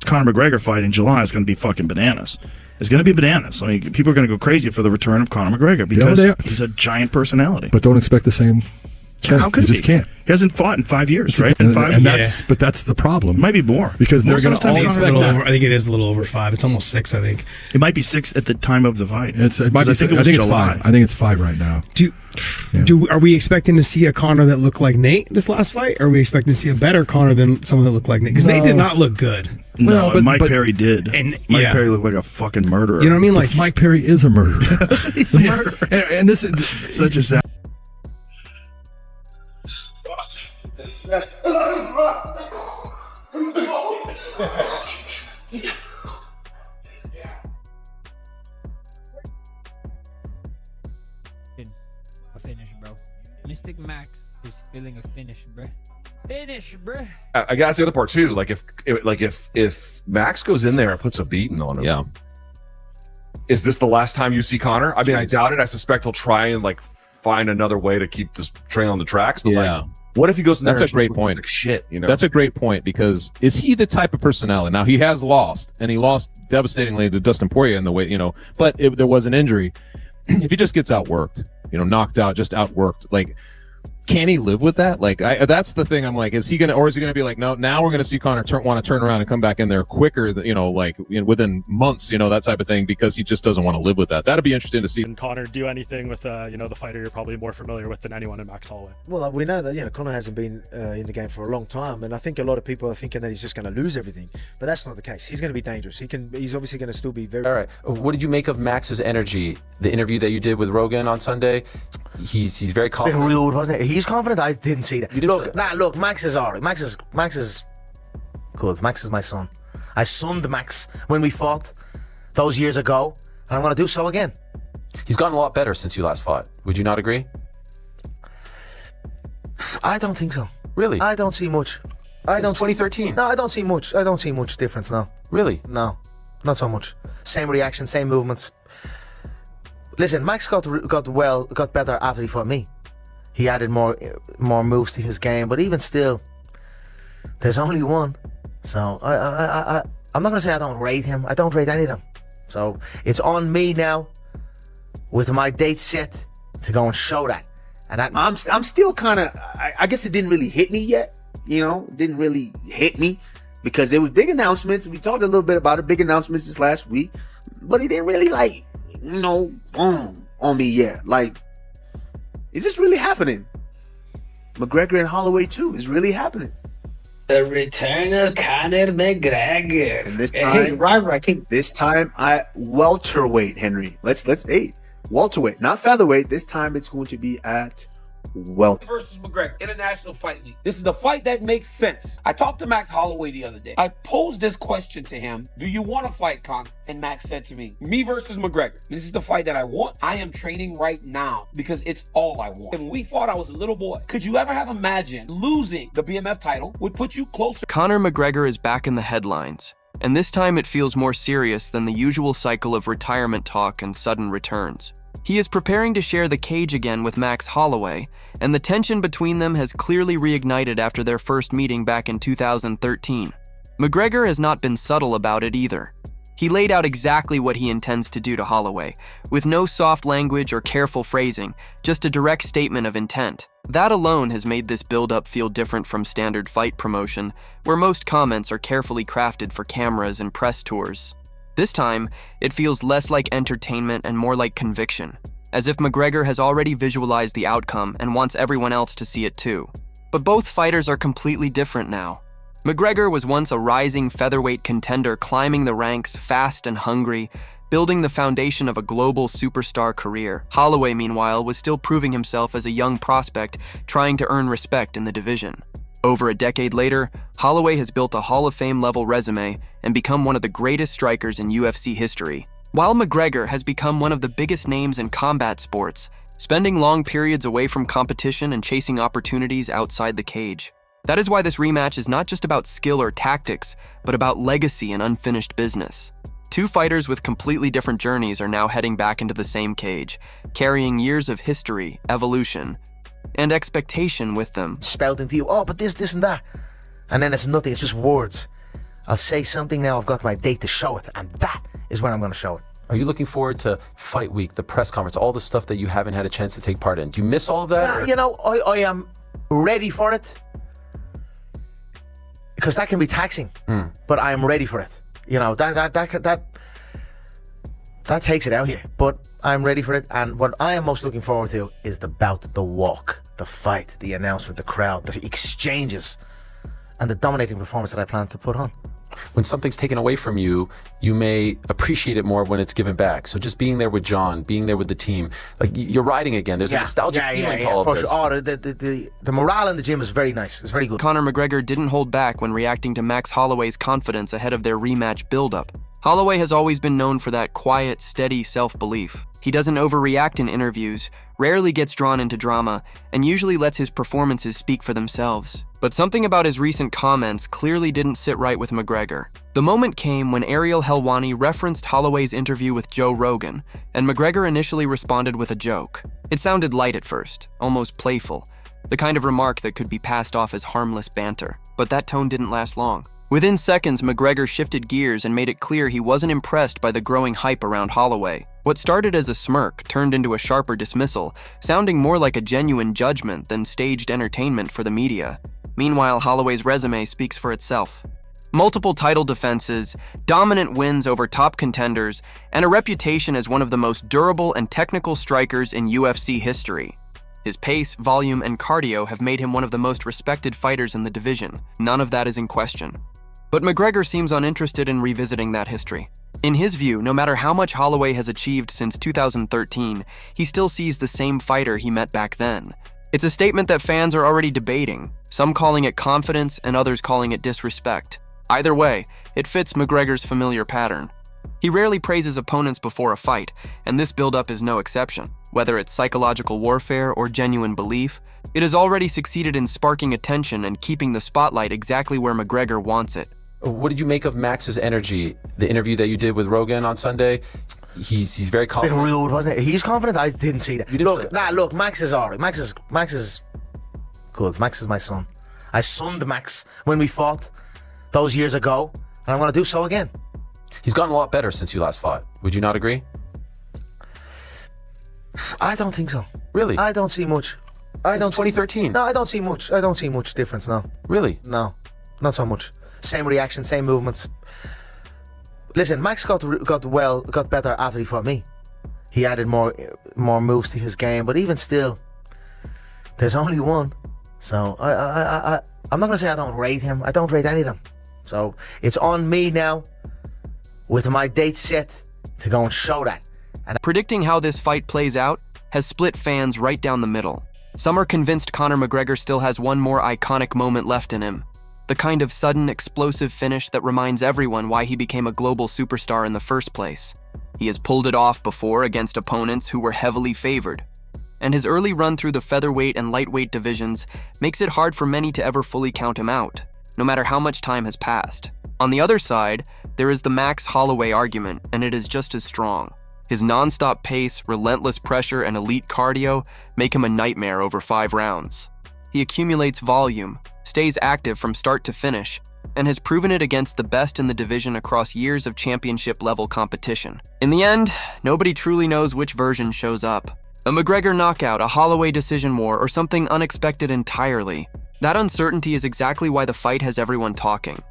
Conor McGregor fight in July is going to be fucking bananas. It's going to be bananas. I mean, people are going to go crazy for the return of Conor McGregor because he's a giant personality. But don't expect the same. How could you just can't? He hasn't fought in 5 years, right? But that's the problem. It might be more because they're going to all expect that. I think it is a little over 5. It's almost 6. I think it might be 6 at the time of the fight. It might be. I think it's July. 5. I think it's 5 right now. Are we expecting to see a Conor that looked like Nate this last fight? Or are we expecting to see a better Conor than someone that looked like Nate? Because Nate did not look good. No, but Mike Perry did. And Mike Perry looked like a fucking murderer. You know what I mean? Like Mike Perry is a murderer. He's a murderer. And this is such a sad. A finish, bro. Mystic Max is feeling a finish, bro. Finish, bro. I guess the other part too. Like if Max goes in there and puts a beating on him, is this the last time you see Conor? I mean, I doubt it. I suspect he'll try and like find another way to keep this train on the tracks. But like, what if he goes in there? That's a great point. Like shit, you know. That's a great point because is he the type of personality? Now he has lost, and he lost devastatingly to Dustin Poirier in the way, you know. But if there was an injury, if he just gets outworked, you know, knocked out, just outworked, like. Can he live with that? Like, that's the thing. I'm like, is he gonna be like, no? Now we're gonna see Conor want to turn around and come back in there quicker, you know, like within months, you know, that type of thing, because he just doesn't want to live with that. That'd be interesting to see. Can Conor do anything with, you know, the fighter you're probably more familiar with than anyone in Max Holloway? Well, we know that, you know, Conor hasn't been in the game for a long time, and I think a lot of people are thinking that he's just going to lose everything, but that's not the case. He's going to be dangerous. He's obviously going to still be very. All right. What did you make of Max's energy? The interview that you did with Rogan on Sunday, he's very confident. Rude, wasn't it? He's confident. I didn't see that. Look, Max is alright. Max is good. Max is my son. I sunned Max when we fought those years ago, and I'm going to do so again. He's gotten a lot better since you last fought. Would you not agree? I don't think so. Really? I don't see much. Since 2013? No, I don't see much. I don't see much difference now. Really? No, not so much. Same reaction, same movements. Listen, Max got better after he fought me. He added more moves to his game, but even still, there's only one. So I'm not gonna say I don't rate him. I don't rate any of them. So it's on me now, with my date set, to go and show that. And I'm still kind of. I guess it didn't really hit me yet. You know, it didn't really hit me because there was big announcements. We talked a little bit about it. Big announcements this last week, but he didn't really like, you know, boom on me yet. Like. Is this really happening? McGregor and Holloway too is really happening. The return of Conor McGregor. And this time, this time welterweight, Henry. Let's welterweight, not featherweight. This time it's going to be at welterweight. Versus McGregor, International Fight League. This is the fight that makes sense. I talked to Max Holloway the other day. I posed this question to him: do you want to fight Conor? And Max said to me, me versus McGregor. This is the fight that I want. I am training right now because it's all I want. And when we fought, I was a little boy. Could you ever have imagined losing the BMF title would put you closer? Conor McGregor is back in the headlines, and this time it feels more serious than the usual cycle of retirement talk and sudden returns. He is preparing to share the cage again with Max Holloway, and the tension between them has clearly reignited after their first meeting back in 2013. McGregor has not been subtle about it either. He laid out exactly what he intends to do to Holloway, with no soft language or careful phrasing, just a direct statement of intent. That alone has made this build-up feel different from standard fight promotion, where most comments are carefully crafted for cameras and press tours. This time, it feels less like entertainment and more like conviction, as if McGregor has already visualized the outcome and wants everyone else to see it too. But both fighters are completely different now. McGregor was once a rising featherweight contender climbing the ranks fast and hungry, building the foundation of a global superstar career. Holloway, meanwhile, was still proving himself as a young prospect, trying to earn respect in the division. Over a decade later, Holloway has built a Hall of Fame-level resume and become one of the greatest strikers in UFC history, while McGregor has become one of the biggest names in combat sports, spending long periods away from competition and chasing opportunities outside the cage. That is why this rematch is not just about skill or tactics, but about legacy and unfinished business. Two fighters with completely different journeys are now heading back into the same cage, carrying years of history, evolution, and expectation with them. Spouting to you, oh, but this and that. And then it's nothing, it's just words. I'll say something now. I've got my date to show it, and that is when I'm going to show it. Are you looking forward to fight week, the press conference, all the stuff that you haven't had a chance to take part in? Do you miss all of that? You know, I am ready for it because that can be taxing, but I am ready for it. You know, that takes it out here, but I'm ready for it. And what I am most looking forward to is the bout, the walk, the fight, the announcement, the crowd, the exchanges, and the dominating performance that I plan to put on. When something's taken away from you, you may appreciate it more when it's given back. So just being there with John, being there with the team, like you're riding again. There's a nostalgic feeling to all of this. Oh, the morale in the gym is very nice. It's very good. Conor McGregor didn't hold back when reacting to Max Holloway's confidence ahead of their rematch build-up. Holloway has always been known for that quiet, steady self-belief. He doesn't overreact in interviews, rarely gets drawn into drama, and usually lets his performances speak for themselves. But something about his recent comments clearly didn't sit right with McGregor. The moment came when Ariel Helwani referenced Holloway's interview with Joe Rogan, and McGregor initially responded with a joke. It sounded light at first, almost playful, the kind of remark that could be passed off as harmless banter. But that tone didn't last long. Within seconds, McGregor shifted gears and made it clear he wasn't impressed by the growing hype around Holloway. What started as a smirk turned into a sharper dismissal, sounding more like a genuine judgment than staged entertainment for the media. Meanwhile, Holloway's resume speaks for itself. Multiple title defenses, dominant wins over top contenders, and a reputation as one of the most durable and technical strikers in UFC history. His pace, volume, and cardio have made him one of the most respected fighters in the division. None of that is in question. But McGregor seems uninterested in revisiting that history. In his view, no matter how much Holloway has achieved since 2013, he still sees the same fighter he met back then. It's a statement that fans are already debating, some calling it confidence and others calling it disrespect. Either way, it fits McGregor's familiar pattern. He rarely praises opponents before a fight, and this build-up is no exception. Whether it's psychological warfare or genuine belief, it has already succeeded in sparking attention and keeping the spotlight exactly where McGregor wants it. What did you make of Max's energy? The interview that you did with Rogan on Sunday, he's very confident. A bit rude, wasn't it? He's confident. I didn't see that. You didn't look, Max is alright. Max is good. Max is my son. I sunned Max when we fought those years ago, and I'm going to do so again. He's gotten a lot better since you last fought. Would you not agree? I don't think so. Really? I don't see much. Since 2013? No, I don't see much. I don't see much difference, no. Really? No, not so much. Same reaction, same movements. Listen, Max got better after he fought me. He added more moves to his game, but even still, there's only one. So I'm not gonna say I don't rate him. I don't rate any of them. So it's on me now, with my date set, to go and show that. And predicting how this fight plays out has split fans right down the middle. Some are convinced Conor McGregor still has one more iconic moment left in him. The kind of sudden, explosive finish that reminds everyone why he became a global superstar in the first place. He has pulled it off before against opponents who were heavily favored. And his early run through the featherweight and lightweight divisions makes it hard for many to ever fully count him out, no matter how much time has passed. On the other side, there is the Max Holloway argument, and it is just as strong. His non-stop pace, relentless pressure, and elite cardio make him a nightmare over 5 rounds. He accumulates volume, stays active from start to finish, and has proven it against the best in the division across years of championship-level competition. In the end, nobody truly knows which version shows up. A McGregor knockout, a Holloway decision war, or something unexpected entirely. That uncertainty is exactly why the fight has everyone talking.